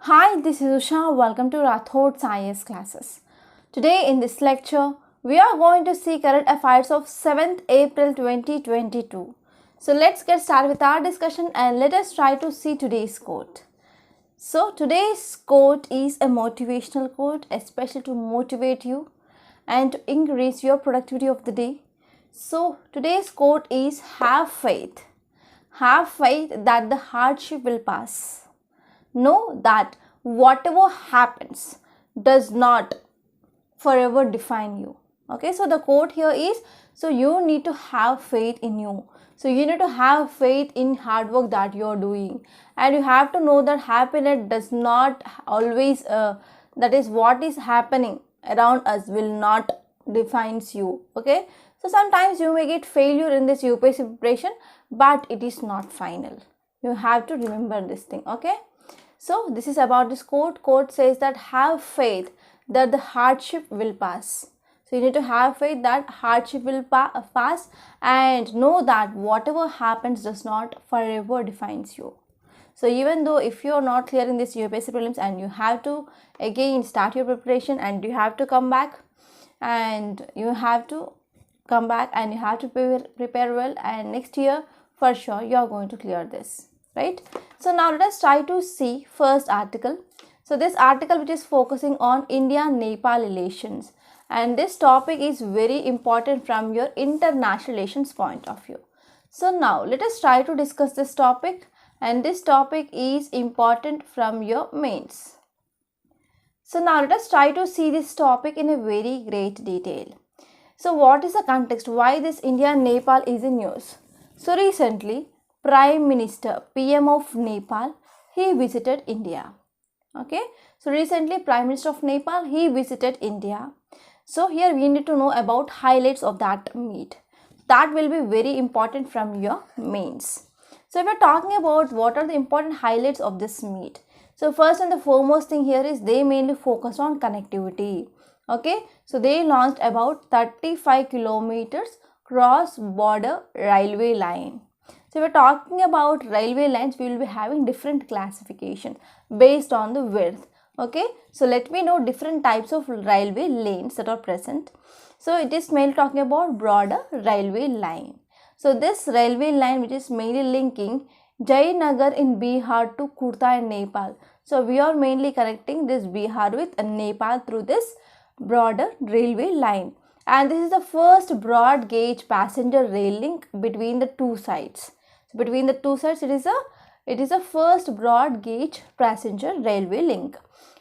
Hi, this is Usha. Welcome to Rathod Science classes. Today in this lecture, we are going to see current affairs of 7th April 2022. So let's get started with our discussion and let us try to see today's quote. So today's quote is a motivational quote, especially to motivate you and to increase your productivity of the day. So today's quote is have faith. Have faith that the hardship will pass. Know that whatever happens does not forever define you. Okay, so the quote here is, so you need to have faith in you. So you need to have faith in hard work that you are doing, and you have to know that happiness does not always that is what is happening around us will not defines you. Okay, so sometimes you may get failure in this UPSC preparation, but it is not final. You have to remember this thing. Okay, so this is about this quote. Quote says that have faith that the hardship will pass. So you need to have faith that hardship will pass, and know that whatever happens does not forever defines you. So even though if you are not clearing this UPSC prelims and you have to again start your preparation, and you have to come back and you have to prepare well, and next year for sure you are going to clear this. Right? So now let us try to see first article. So this article which is focusing on India-Nepal relations, and this topic is very important from your international relations point of view. So now let us try to discuss this topic, and this topic is important from your mains. So now let us try to see this topic in a very great detail. So what is the context? Why this India-Nepal is in news? So recently Prime Minister, PM of Nepal, he visited India. Okay, so recently Prime Minister of Nepal, he visited India. So here we need to know about highlights of that meet. That will be very important from your mains. So if we are talking about what are the important highlights of this meet. So first and the foremost thing here is they mainly focused on connectivity. Okay, so they launched about 35 kilometers cross-border railway line. So if we are talking about railway lines, we will be having different classification based on the width. Okay, so let me know different types of railway lanes that are present. So it is mainly talking about broader railway line. So this railway line which is mainly linking Jayanagar in Bihar to Kurta in Nepal. So we are mainly connecting this Bihar with Nepal through this broader railway line. And this is the first broad gauge passenger rail link between the two sides. So between the two sides, it is a first broad gauge passenger railway link.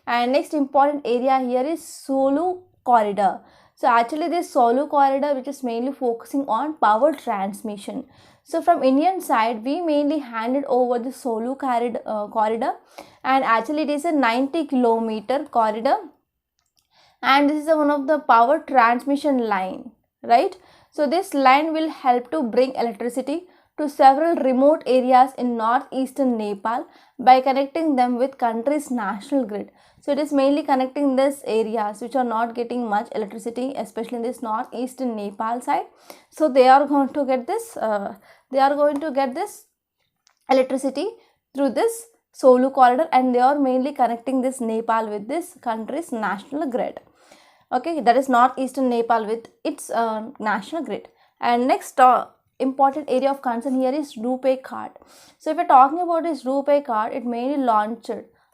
And next important area here is Solu corridor. So actually this Solu corridor which is mainly focusing on power transmission. So from Indian side, we mainly handed over the Solu corridor, and actually it is a 90-kilometer corridor, and this is one of the power transmission line, right? So this line will help to bring electricity to several remote areas in northeastern Nepal by connecting them with country's national grid. So it is mainly connecting these areas which are not getting much electricity, especially in this northeastern Nepal side. So they are going to get this electricity through this Solu corridor, and they are mainly connecting this Nepal with this country's national grid. Okay, that is northeastern Nepal with its national grid. And next important area of concern here is RuPay card. So if we are talking about this RuPay card, it mainly launched.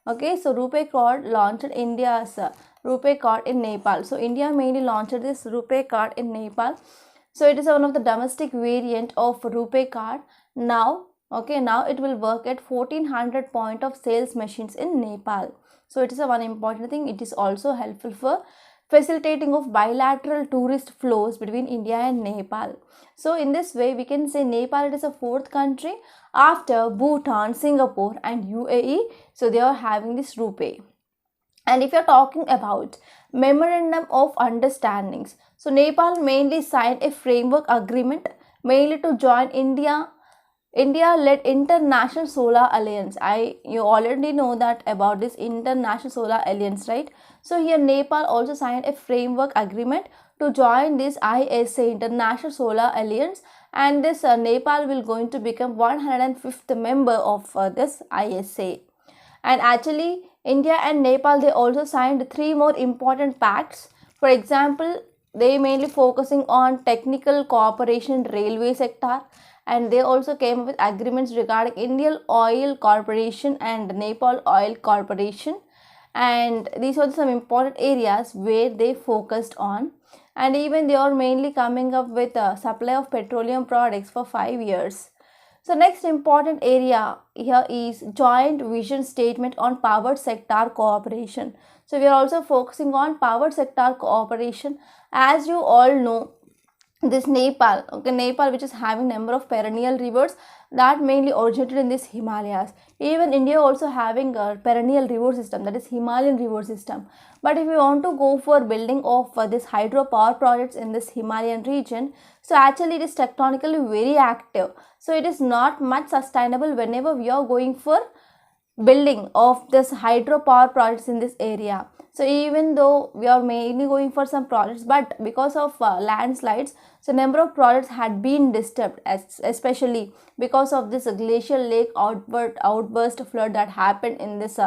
Okay, so RuPay card launched India's RuPay card in Nepal. So India mainly launched this RuPay card in Nepal. So it is one of the domestic variant of RuPay card. Now, okay, now it will work at 1400 point of sales machines in Nepal. So it is a one important thing. It is also helpful for facilitating of bilateral tourist flows between India and Nepal. So in this way, we can say Nepal it is a fourth country after Bhutan, Singapore and UAE. So they are having this RuPay. And if you are talking about memorandum of understandings, so Nepal mainly signed a framework agreement mainly to join India-led International Solar Alliance. You already know that about this International Solar Alliance, right? So here Nepal also signed a framework agreement to join this ISA, International Solar Alliance, and this Nepal will going to become 105th member of this ISA. And actually India and Nepal, they also signed 3 more important pacts. For example, they mainly focusing on technical cooperation in railway sector, and they also came up with agreements regarding Indian Oil Corporation and Nepal Oil Corporation, and these were some important areas where they focused on. And even they are mainly coming up with a supply of petroleum products for 5 years. So next important area here is joint vision statement on power sector cooperation. So we are also focusing on power sector cooperation. As you all know, this Nepal, okay, Nepal, which is having number of perennial rivers that mainly originated in this Himalayas. Even India also having a perennial river system, that is Himalayan river system. But if you want to go for building of this hydropower projects in this Himalayan region, so actually it is tectonically very active. So it is not much sustainable whenever we are going for building of this hydropower projects in this area. So even though we are mainly going for some projects, but because of landslides, so number of projects had been disturbed, especially because of this glacial lake outburst flood that happened in this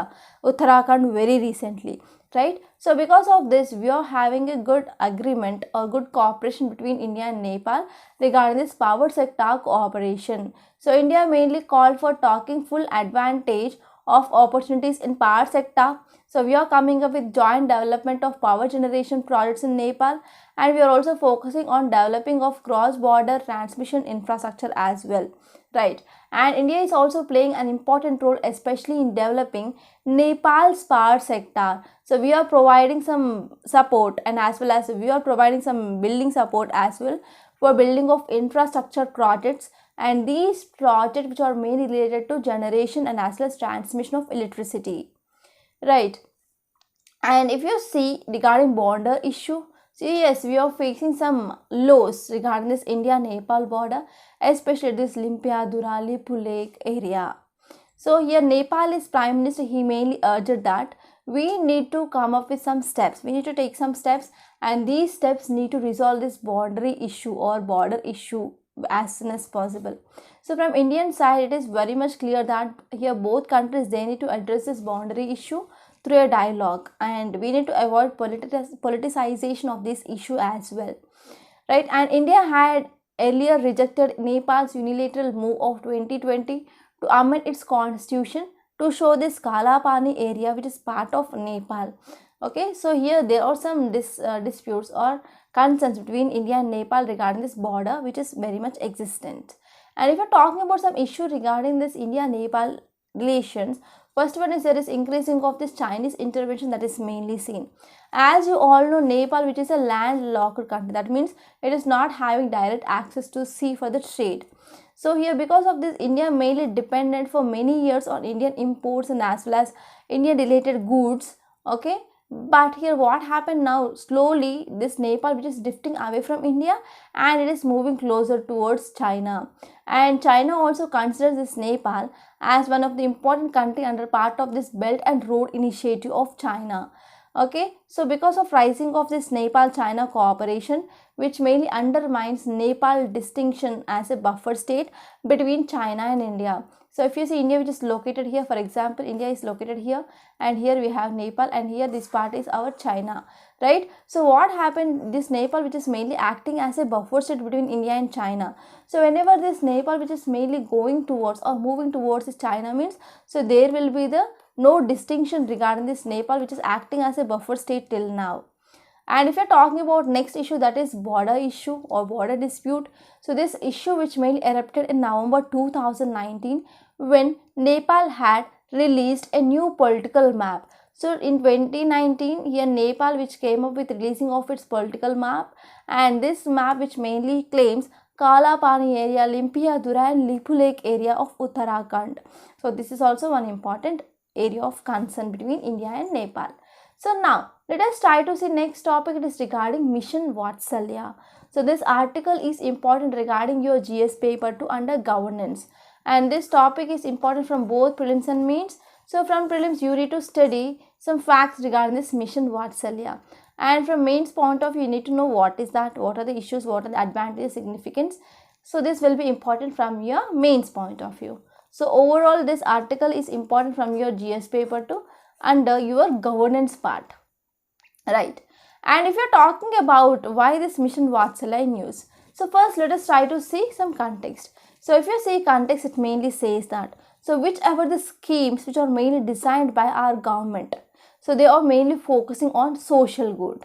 Uttarakhand very recently, right? So because of this, we are having a good agreement or good cooperation between India and Nepal regarding this power sector cooperation. So India mainly called for taking full advantage of opportunities in power sector. So we are coming up with joint development of power generation projects in Nepal, and we are also focusing on developing of cross-border transmission infrastructure as well, right? And India is also playing an important role, especially in developing Nepal's power sector. So we are providing some support, and as well as we are providing some building support as well for building of infrastructure projects, and these projects which are mainly related to generation and as well as transmission of electricity, right? And if you see regarding border issue, so yes, we are facing some lows regarding this India-Nepal border, especially this Limpiadura, Lipulek area. So here Nepal's Prime Minister, he mainly urged that we need to come up with some steps. We need to take some steps, and these steps need to resolve this boundary issue or border issue as soon as possible. So from Indian side, it is very much clear that here both countries, they need to address this boundary issue through a dialogue, and we need to avoid politicization of this issue as well, right? And India had earlier rejected Nepal's unilateral move of 2020 to amend its constitution to show this Kala Pani area which is part of Nepal. Okay, so here there are some disputes or concerns between India and Nepal regarding this border which is very much existent. And if you're talking about some issue regarding this India-Nepal relations, first one is there is increasing of this Chinese intervention that is mainly seen. As you all know, Nepal, which is a landlocked country, that means it is not having direct access to sea for the trade. So here, because of this, India mainly dependent for many years on Indian imports and as well as Indian related goods. Okay, but here what happened now, slowly this Nepal which is drifting away from India and it is moving closer towards China, and China also considers this Nepal as one of the important country under part of this Belt and Road Initiative of China. Okay, so because of rising of this Nepal-China cooperation, which mainly undermines Nepal distinction as a buffer state between China and India. So if you see India which is located here, for example, India is located here and here we have Nepal, and here this part is our China, right? So what happened, this Nepal which is mainly acting as a buffer state between India and China. So whenever this Nepal which is mainly going towards or moving towards this China means, so there will be the no distinction regarding this Nepal which is acting as a buffer state till now. And if you're talking about next issue, that is border issue or border dispute. So this issue which mainly erupted in November 2019 when Nepal had released a new political map. So in 2019 here Nepal which came up with releasing of its political map, and this map which mainly claims Kala Pani area, Limpiadura and Lipulek area of Uttarakhand. So this is also one important area of concern between India and Nepal. So now let us try to see next topic. It is regarding Mission Vatsalya. So this article is important regarding your GS paper 2 under governance, and this topic is important from both prelims and mains. So from prelims you need to study some facts regarding this Mission Vatsalya, and from mains point of view you need to know what is that, what are the issues, what are the advantages, significance. So this will be important from your mains point of view. So overall this article is important from your GS paper 2 under your governance part, right? And if you're talking about why this mission Vatsalya in use, so first let us try to see some context. So if you see context, it mainly says that, so whichever the schemes which are mainly designed by our government, so they are mainly focusing on social good.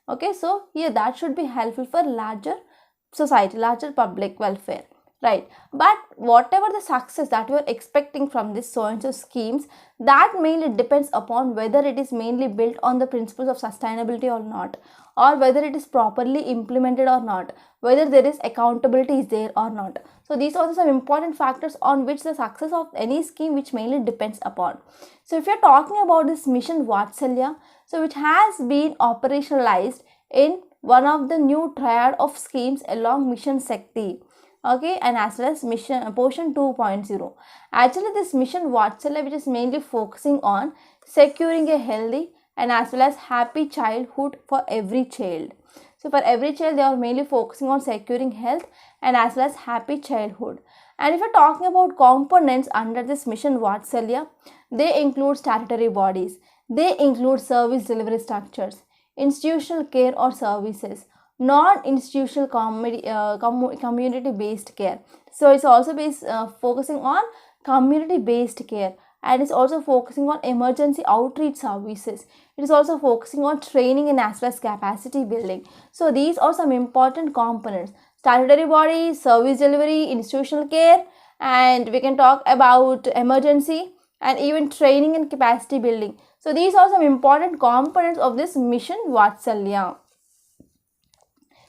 Okay, so here that should be helpful for larger society, larger public welfare, right? But whatever the success that you are expecting from this so and so schemes, that mainly depends upon whether it is mainly built on the principles of sustainability or not, or whether it is properly implemented or not, whether there is accountability is there or not. So these are some important factors on which the success of any scheme which mainly depends upon. So if you're talking about this mission Vatsalya, so which has been operationalized in one of the new triad of schemes along Mission Shakti, okay, and as well as mission portion 2.0. Actually this mission Vatsalya, which is mainly focusing on securing a healthy and as well as happy childhood for every child. So for every child they are mainly focusing on securing health and as well as happy childhood. And if you're talking about components under this mission Vatsalya, they include statutory bodies, they include service delivery structures, institutional care or services, non-institutional community-based care. So it's also focusing on community-based care, and it's also focusing on emergency outreach services. It is also focusing on training and as well as capacity building. So these are some important components: statutory bodies, service delivery, institutional care, and we can talk about emergency and even training and capacity building. So these are some important components of this mission Vatsalya.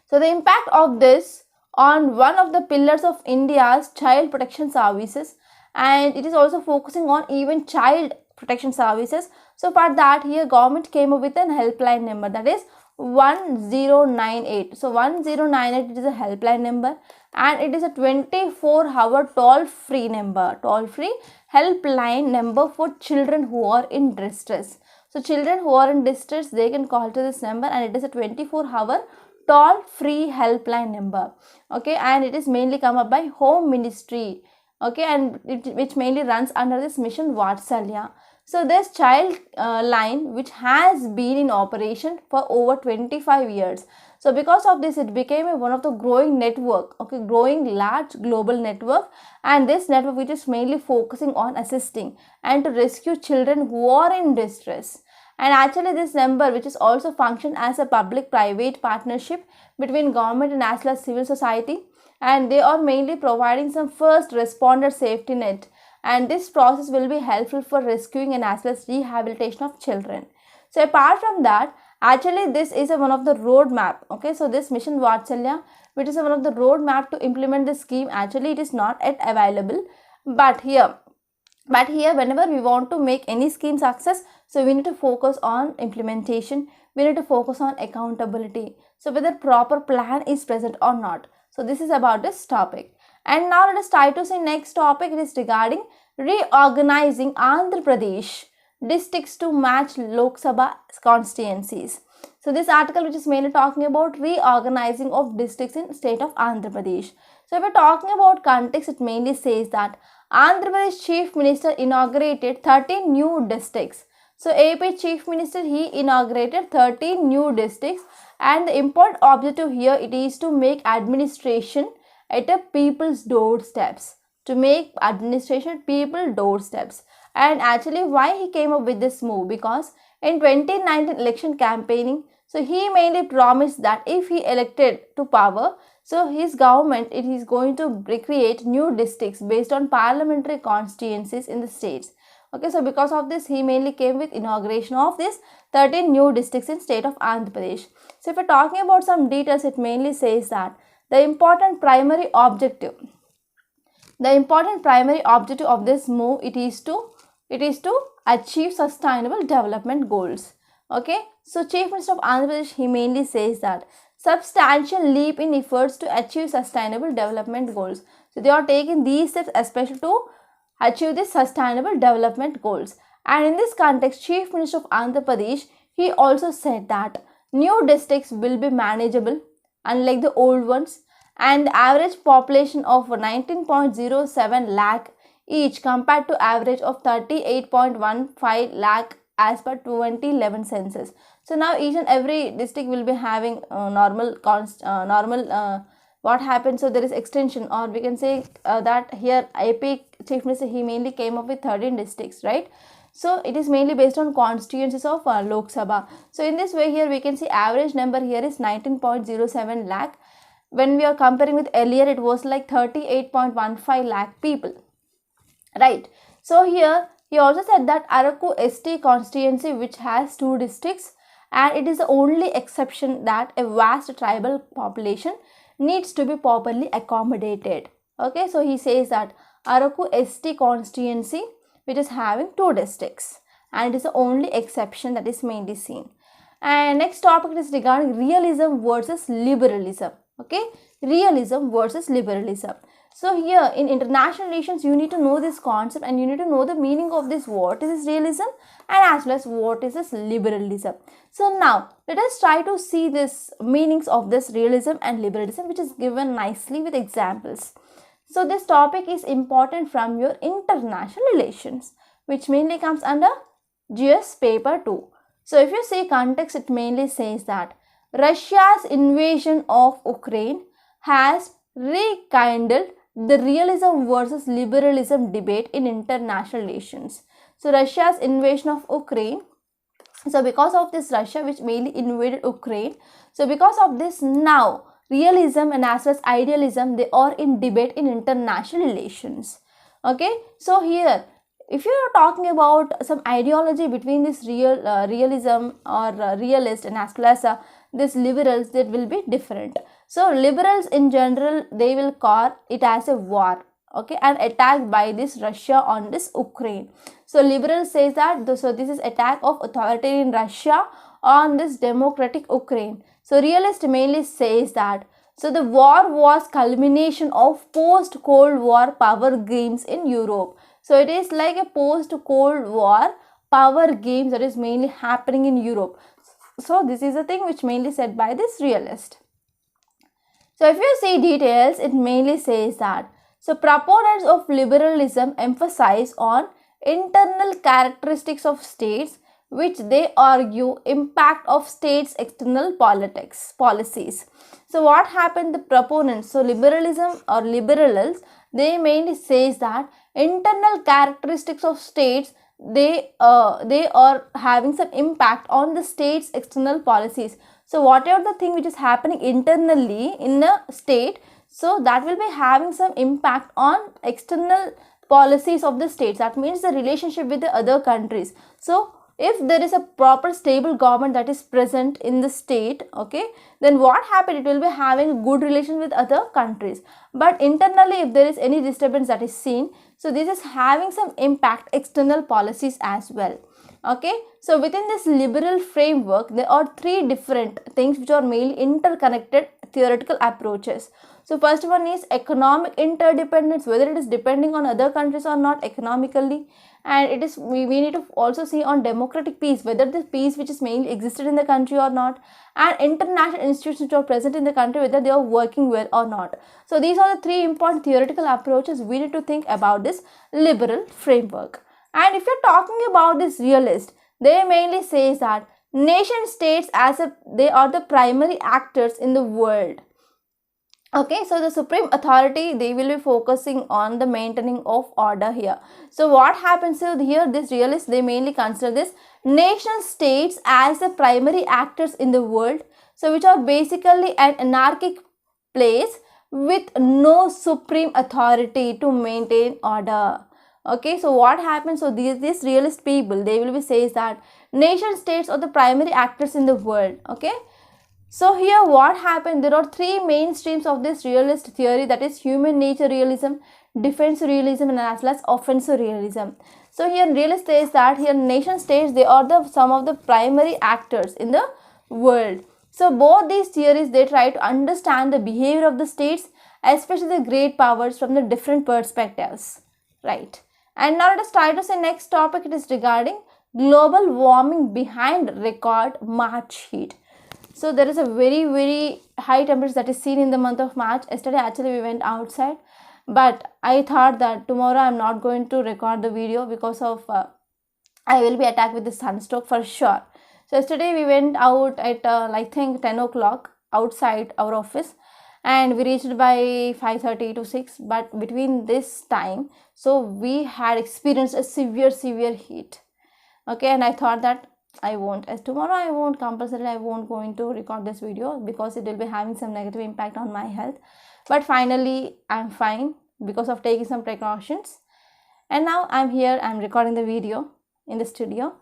So the impact of this on one of the pillars of India's child protection services, and it is also focusing on even child protection services. So for that, here government came up with a helpline number, that is 1098. So 1098, it is a helpline number, and it is a 24-hour toll-free number, toll-free helpline number for children who are in distress. So children who are in distress, they can call to this number, and it is a 24-hour toll-free helpline number. Okay, and it is mainly come up by Home Ministry. Okay, and which mainly runs under this mission Vatsalya. So this child line which has been in operation for over 25 years. So because of this, it became one of the growing network, okay, growing large global network, and this network which is mainly focusing on assisting and to rescue children who are in distress. And actually this number, which is also functioned as a public-private partnership between government and as well as civil society, and they are mainly providing some first responder safety net, and this process will be helpful for rescuing and as well as rehabilitation of children. So apart from that, actually this is one of the roadmap. Okay, so this mission Vatsalya, which is one of the roadmap to implement the scheme, actually it is not yet available, but here whenever we want to make any scheme success, so we need to focus on implementation, we need to focus on accountability, so whether proper plan is present or not. So this is about this topic. And now let us try to see next topic. It is regarding reorganizing Andhra Pradesh districts to match Lok Sabha constituencies. So this article, which is mainly talking about reorganizing of districts in state of Andhra Pradesh. So if we're talking about context, it mainly says that Andhra Pradesh Chief Minister inaugurated 13 new districts. So AP Chief Minister, he inaugurated 13 new districts, and the important objective here, it is to make administration at a people's doorsteps, to make administration people doorsteps. And actually why he came up with this move, because in 2019 election campaigning, so he mainly promised that if he elected to power, so his government, it is going to recreate new districts based on parliamentary constituencies in the states. Okay, so because of this, he mainly came with inauguration of this 13 new districts in state of Andhra Pradesh. So if we're talking about some details, it mainly says that the important primary objective of this move, it is to achieve sustainable development goals. Okay, so Chief Minister of Andhra Pradesh, he mainly says that substantial leap in efforts to achieve sustainable development goals. So they are taking these steps especially to achieve the sustainable development goals. And in this context, Chief Minister of Andhra Pradesh, he also said that new districts will be manageable unlike the old ones, and the average population of 19.07 lakh each compared to average of 38.15 lakh as per 2011 census. So now each and every district will be having normal what happened. So there is extension, or we can say that here AP Chief Minister, he mainly came up with 13 districts, right? So it is mainly based on constituencies of Lok Sabha. So in this way, here we can see average number here is 19.07 lakh. When we are comparing with earlier, it was like 38.15 lakh people, right? So here he also said that Araku ST constituency, which has 2 districts, and it is the only exception that a vast tribal population needs to be properly accommodated. Okay, so he says that Araku ST constituency, which is having 2 districts, and it is the only exception that is mainly seen. And next topic is regarding realism versus liberalism. Okay, realism versus liberalism. So here in international relations, you need to know this concept, and you need to know the meaning of this, what is this realism, and as well as what is this liberalism. So now let us try to see this meanings of this realism and liberalism, which is given nicely with examples. So this topic is important from your international relations, which mainly comes under GS paper 2. So if you see context, it mainly says that Russia's invasion of Ukraine has rekindled the realism versus liberalism debate in international relations. So Russia's invasion of Ukraine, so because of this Russia which mainly invaded Ukraine, so because of this now realism and as well as idealism, they are in debate in international relations. Okay, so here if you are talking about some ideology between this realism or realist and as well as this liberals, that will be different. So liberals in general, they will call it as a war, okay, and attack by this Russia on this Ukraine. So liberals says that this is attack of authoritarian Russia on this democratic Ukraine. So realist mainly says that so the war was culmination of post-Cold War power games in Europe. So it is like a post-Cold War power games that is mainly happening in Europe. So this is a thing which mainly said by this realist. So if you see details, it mainly says that so proponents of liberalism emphasize on internal characteristics of states, which they argue impact of states' external policies. So what happened, the proponents, so liberalism or liberals, they mainly says that internal characteristics of states, they are having some impact on the state's external policies. So whatever the thing which is happening internally in a state, so that will be having some impact on external policies of the states. That means the relationship with the other countries. So if there is a proper stable government that is present in the state, okay, then what happened, it will be having a good relation with other countries. But internally, if there is any disturbance that is seen, so this is having some impact external policies as well. Okay, so within this liberal framework, there are 3 different things which are mainly interconnected theoretical approaches. So first one is economic interdependence, whether it is depending on other countries or not economically, and it is we need to also see on democratic peace, whether the peace which is mainly existed in the country or not, and international institutions which are present in the country, whether they are working well or not. So these are the 3 important theoretical approaches we need to think about this liberal framework. And if you're talking about this realist, they mainly says that nation states they are the primary actors in the world. Okay, so the supreme authority, they will be focusing on the maintaining of order here. So what happens here, this realists, they mainly consider this nation states as the primary actors in the world, so which are basically an anarchic place with no supreme authority to maintain order. Okay, so what happens, so these realist people, they will be says that nation states are the primary actors in the world. Okay, so here what happened, there are 3 main streams of this realist theory, that is human nature realism, defensive realism, and as well as offensive realism. So here realist says that here nation states, they are some of the primary actors in the world. So both these theories, they try to understand the behavior of the states, especially the great powers, from the different perspectives, right? And now let us try to say next topic, it is regarding global warming behind record March heat. So there is a very high temperature that is seen in the month of March. Yesterday actually we went outside, but I thought that tomorrow I am not going to record the video because of I will be attacked with the sunstroke for sure. So yesterday we went out at I think 10 o'clock outside our office, and we reached by 5:30 to 6. But between this time, so we had experienced a severe heat. Okay, and I thought that I won't, as tomorrow I won't, compulsorily I won't going to record this video because it will be having some negative impact on my health. But finally I'm fine because of taking some precautions, and now I'm here, I'm recording the video in the studio.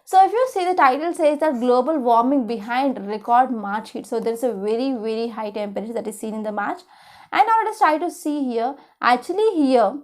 So if you see, the title says that global warming behind record March heat. So there is a very high temperature that is seen in the March. And now let us try to see here. Actually here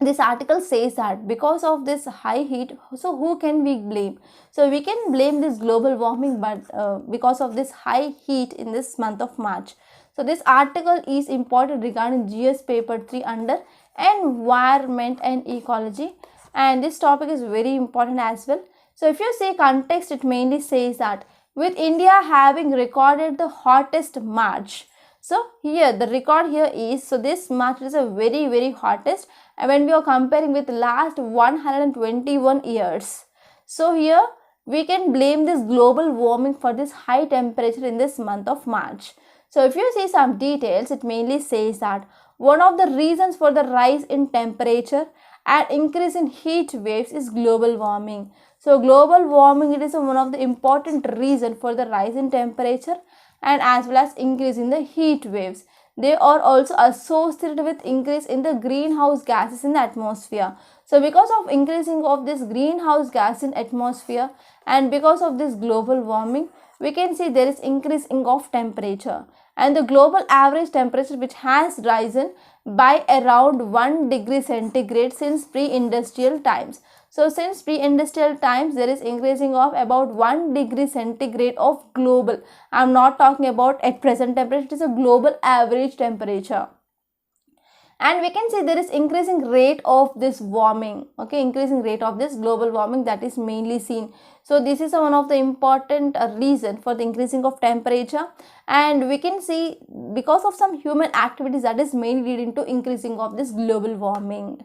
this article says that because of this high heat, so who can we blame? So we can blame this global warming, but because of this high heat in this month of March. So this article is important regarding GS paper 3 under environment and ecology, and this topic is very important as well. So if you see context, it mainly says that with India having recorded the hottest March. So here the record here is, so this March is a very hottest, and when we are comparing with last 121 years. So here we can blame this global warming for this high temperature in this month of March. So if you see some details, it mainly says that one of the reasons for the rise in temperature and increase in heat waves is global warming. So global warming, it is one of the important reason for the rise in temperature and as well as increase in the heat waves. They are also associated with increase in the greenhouse gases in the atmosphere. So because of increasing of this greenhouse gas in atmosphere and because of this global warming, we can see there is increasing of temperature, and the global average temperature which has risen by around 1 degree centigrade since pre-industrial times. So since pre-industrial times, there is increasing of about 1 degree centigrade of global. I am not talking about at present temperature, it is a global average temperature. And we can see there is increasing rate of this warming, okay, increasing rate of this global warming that is mainly seen. So this is one of the important reason for the increasing of temperature, and we can see because of some human activities that is mainly leading to increasing of this global warming.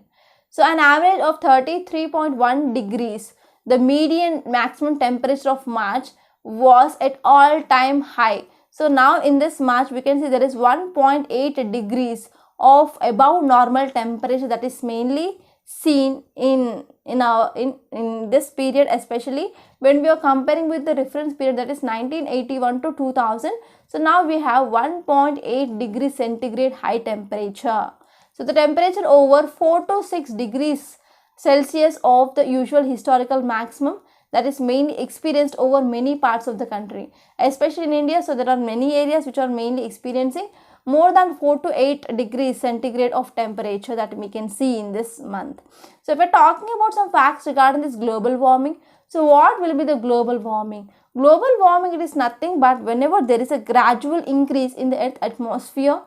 So an average of 33.1 degrees, the median maximum temperature of March was at all-time high. So now in this March we can see there is 1.8 degrees of above normal temperature that is mainly seen in this period, especially when we are comparing with the reference period that is 1981 to 2000. So now we have 1.8 degrees centigrade high temperature. So the temperature over 4 to 6 degrees Celsius of the usual historical maximum that is mainly experienced over many parts of the country, especially in India. So there are many areas which are mainly experiencing more than 4 to 8 degrees centigrade of temperature that we can see in this month. So if we're talking about some facts regarding this global warming, so what will be the global warming? Global warming, it is nothing but whenever there is a gradual increase in the Earth atmosphere,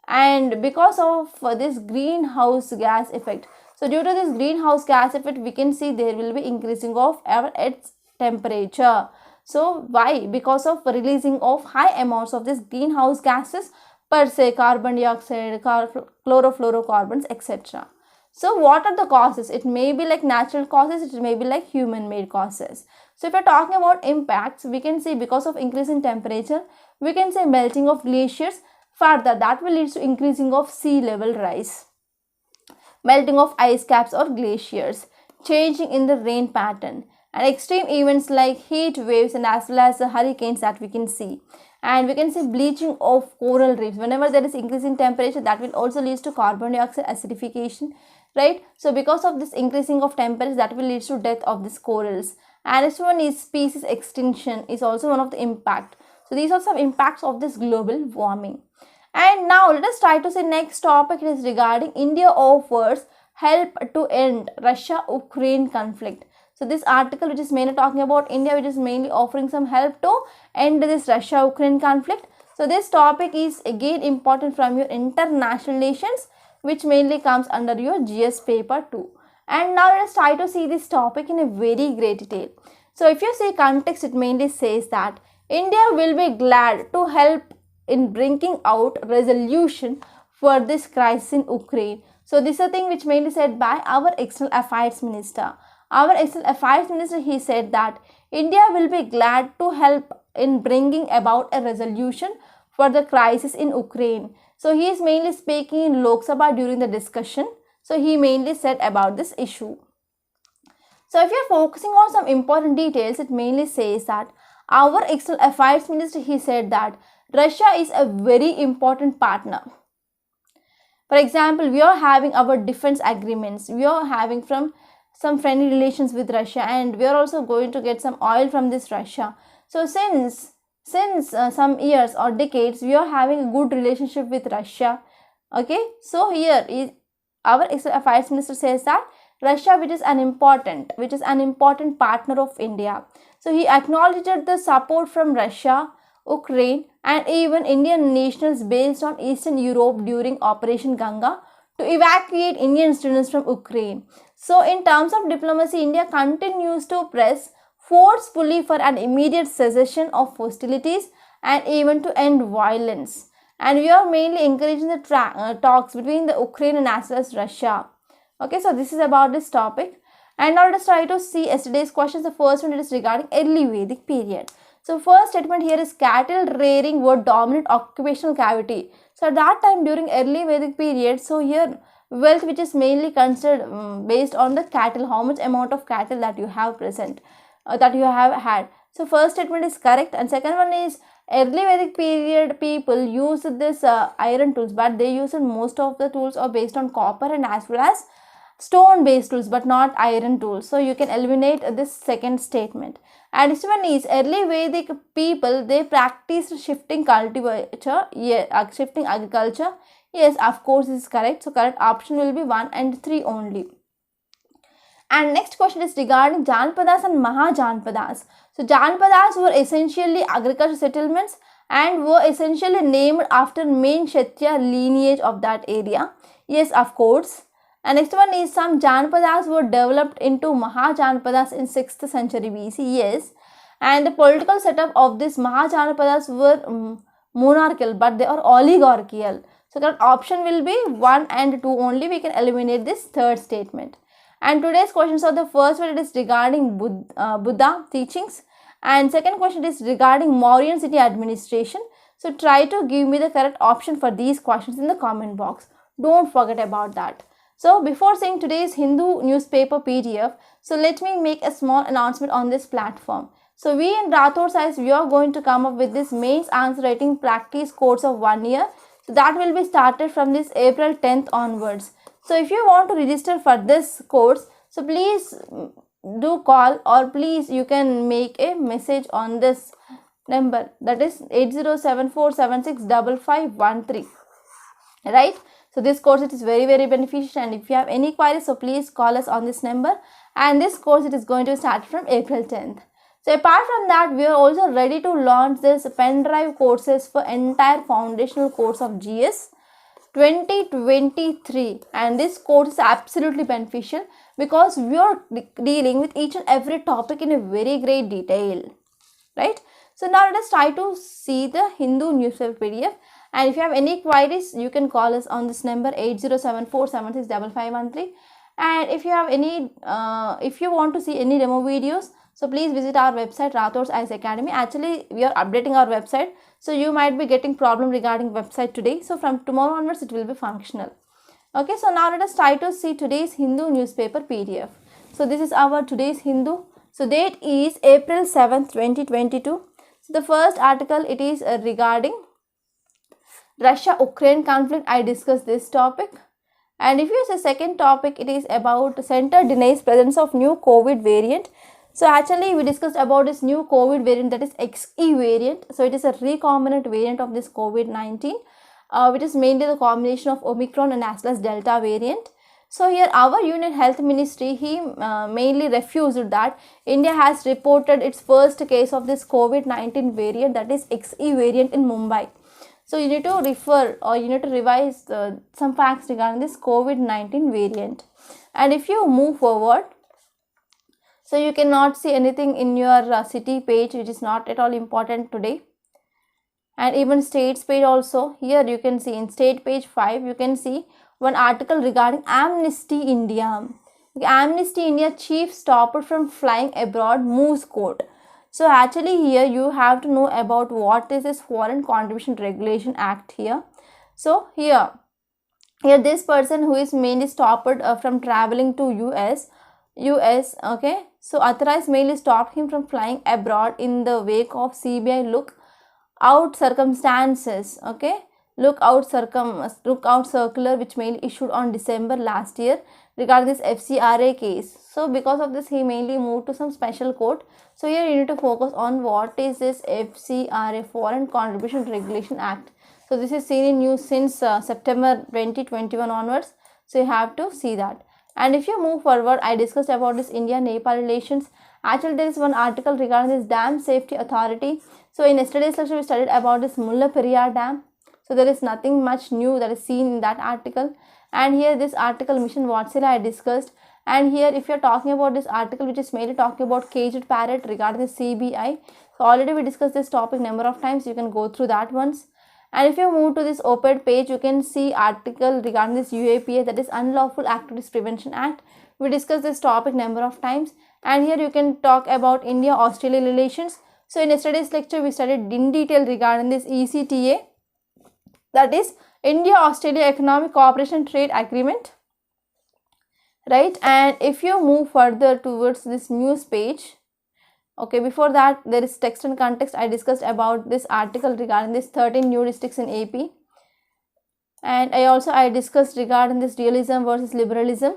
and because of this greenhouse gas effect. So due to this greenhouse gas effect, we can see there will be increasing of our Earth's temperature. So why? Because of releasing of high amounts of this greenhouse gases per se, carbon dioxide, chlorofluorocarbons, etc. So what are the causes? It may be like natural causes, it may be like human made causes. So if we are talking about impacts, we can see because of increase in temperature, we can say melting of glaciers. Further, that will lead to increasing of sea level rise, melting of ice caps or glaciers, changing in the rain pattern, and extreme events like heat waves and as well as the hurricanes that we can see. And we can see bleaching of coral reefs. Whenever there is increase in temperature, that will also lead to carbon dioxide acidification, right? So because of this increasing of temperature, that will lead to death of these corals. And next one is species extinction is also one of the impact. So these are some impacts of this global warming. And now let us try to see next topic. It is regarding India offers help to end Russia-Ukraine conflict. So this article which is mainly talking about India, which is mainly offering some help to end this Russia-Ukraine conflict. So this topic is again important from your international relations, which mainly comes under your GS paper 2. And now let us try to see this topic in a very great detail. So if you see context, it mainly says that India will be glad to help in bringing out resolution for this crisis in Ukraine. So this is a thing which mainly said by our external affairs minister. our External Affairs Minister, he said that India will be glad to help in bringing about a resolution for the crisis in Ukraine. So he is mainly speaking in Lok Sabha during the discussion. So he mainly said about this issue. So if you are focusing on some important details, it mainly says that our External Affairs Minister, he said that Russia is a very important partner. For example, we are having our defense agreements. We are having from some friendly relations with Russia, and we are also going to get some oil from this Russia. So since some years or decades, we are having a good relationship with Russia. Okay, so here is our External Affairs Minister says that Russia, which is an important partner of India. So he acknowledged the support from Russia, Ukraine, and even Indian nationals based on Eastern Europe during Operation Ganga to evacuate Indian students from Ukraine. So in terms of diplomacy, India continues to press forcefully for an immediate cessation of hostilities and even to end violence. And we are mainly encouraging the talks between the Ukraine and as well as Russia. Okay, so this is about this topic. And now let us try to see yesterday's questions. The first one is regarding early Vedic period. So first statement here is cattle rearing were dominant occupational activity. So at that time during early Vedic period, so here wealth which is mainly considered based on the cattle, how much amount of cattle that you have present, that you have had. So first statement is correct, and second one is early Vedic period people used this iron tools, but they used most of the tools are based on copper and as well as stone based tools but not iron tools. So you can eliminate this second statement. And this one is early Vedic people, they practiced shifting cultivature, shifting agriculture. Yes, of course this is correct. So correct option will be 1 and 3 only. And next question is regarding Janpadas and Mahajanpadas. So Janpadas were essentially agricultural settlements and were essentially named after main Kshatriya lineage of that area. Yes, of course. And next one is some Janpadas were developed into Mahajanpadas in 6th century BC. Yes. And the political setup of these Mahajanpadas were monarchical, but they are oligarchical. So correct option will be 1 and 2 only. We can eliminate this third statement. And today's questions are the first one, it is regarding Buddha teachings. And second question is regarding Mauryan city administration. So try to give me the correct option for these questions in the comment box. Don't forget about that. So before seeing today's Hindu newspaper PDF, so let me make a small announcement on this platform. So we in Rathod Science, we are going to come up with this mains answer writing practice course of 1 year. So that will be started from this April 10th onwards. So if you want to register for this course, so please do call or please you can make a message on this number, that is 8074765513, right? So this course it is very beneficial, and if you have any queries, so please call us on this number. And this course it is going to start from April 10th. So apart from that, we are also ready to launch this pen drive courses for entire foundational course of GS 2023, and this course is absolutely beneficial because we are dealing with each and every topic in a very great detail, right? So now let us try to see the Hindu newspaper PDF. And if you have any queries, you can call us on this number 8074765513. And if you have any, if you want to see any demo videos, so please visit our website Rathod Science Academy. Actually, we are updating our website, so you might be getting problem regarding website today. So from tomorrow onwards, it will be functional. Okay, so now let us try to see today's Hindu newspaper PDF. So this is our today's Hindu. So date is April 7th, 2022. So the first article, it is regarding Russia-Ukraine conflict. I discussed this topic. And if you say second topic, it is about center denies presence of new COVID variant. So actually we discussed about this new COVID variant, that is XE variant. So it is a recombinant variant of this COVID-19, which is mainly the combination of Omicron and as well as Delta variant. So here our Union Health Ministry, he mainly refused that India has reported its first case of this COVID-19 variant, that is XE variant in Mumbai. So you need to refer or you need to revise some facts regarding this COVID-19 variant. And if you move forward, so you cannot see anything in your city page, which is not at all important today. And even states page also, here you can see in state page 5, you can see one article regarding Amnesty India. Okay, Amnesty India chief stopped from flying abroad moves court. So actually here you have to know about what is this Foreign Contribution Regulation Act here. So here this person who is mainly stopped from traveling to US, okay, so authorized mainly stopped him from flying abroad in the wake of CBI look out circumstances, okay, look out circular which mainly issued on December last year regarding this FCRA case. So because of this he mainly moved to some special court. So here you need to focus on what is this FCRA, Foreign Contribution Regulation Act. So this is seen in news since September 2021 onwards. So you have to see that. And if you move forward, I discussed about this India-Nepal relations. Actually there is one article regarding this Dam Safety Authority. So in yesterday's lecture we studied about this Mulla Periyar Dam. So there is nothing much new that is seen in that article. And here this article Mission Vatsalya I discussed. And here if you are talking about this article which is mainly talking about caged parrot regarding the CBI. So already we discussed this topic number of times. You can go through that once. And if you move to this op-ed page, you can see article regarding this UAPA, that is Unlawful Activities Prevention Act. We discussed this topic number of times. And here you can talk about India-Australia relations. So in yesterday's lecture, we studied in detail regarding this ECTA, that is India-Australia Economic Cooperation Trade Agreement, right? And if you move further towards this news page, okay, before that there is text and context. I discussed about this article regarding this 13 new districts in AP. And I discussed regarding this realism versus liberalism.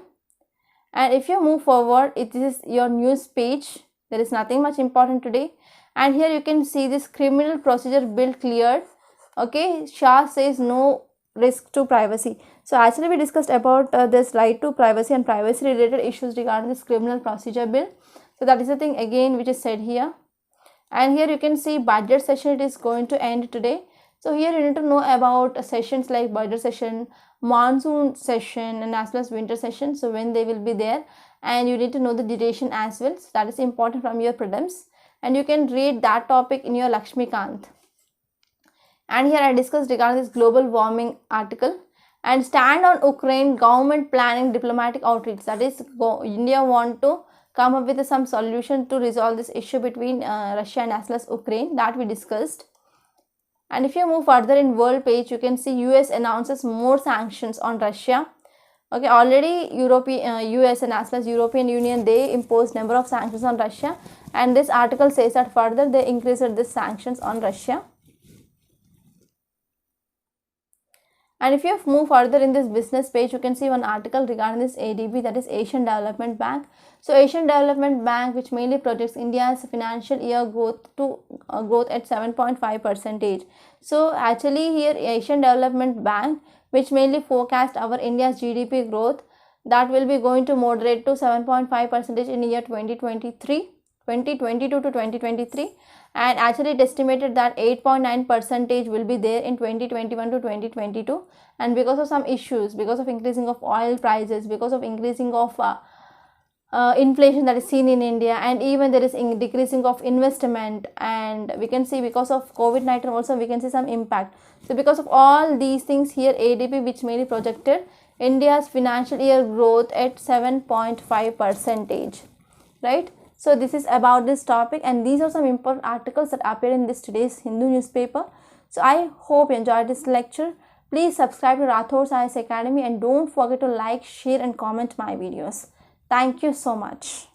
And if you move forward, it is your news page. There is nothing much important today. And here you can see this criminal procedure bill cleared. Okay, Shah says no risk to privacy. So actually we discussed about this right to privacy and privacy related issues regarding this criminal procedure bill. So that is the thing again which is said here. And here you can see budget session, it is going to end today. So here you need to know about sessions like budget session, monsoon session, and as well as winter session. So when they will be there, and you need to know the duration as well. So that is important from your prelims. And you can read that topic in your Lakshmikant. And here I discussed regarding this global warming article. And stand on Ukraine, government planning diplomatic outreach. That is India want to come up with some solution to resolve this issue between Russia and as well as Ukraine, that we discussed. And if you move further in world page, you can see US announces more sanctions on Russia. Okay, already US and as well as European Union, they imposed number of sanctions on Russia. And this article says that further they increased the sanctions on Russia. And if you move further in this business page, you can see one article regarding this ADB, that is Asian Development Bank. So Asian Development Bank, which mainly projects India's financial year growth at 7.5%. So actually here Asian Development Bank, which mainly forecast our India's GDP growth, that will be going to moderate to 7.5% in year 2022 to 2023. And actually it estimated that 8.9% will be there in 2021 to 2022. And because of some issues, because of increasing of oil prices, because of increasing of inflation that is seen in India, and even there is decreasing of investment, and we can see because of COVID-19 also we can see some impact. So because of all these things, here ADP, which mainly projected India's financial year growth at 7.5%, right? So this is about this topic, and these are some important articles that appear in this today's Hindu newspaper. So I hope you enjoyed this lecture. Please subscribe to Rathod's IAS Academy and don't forget to like, share and comment my videos. Thank you so much.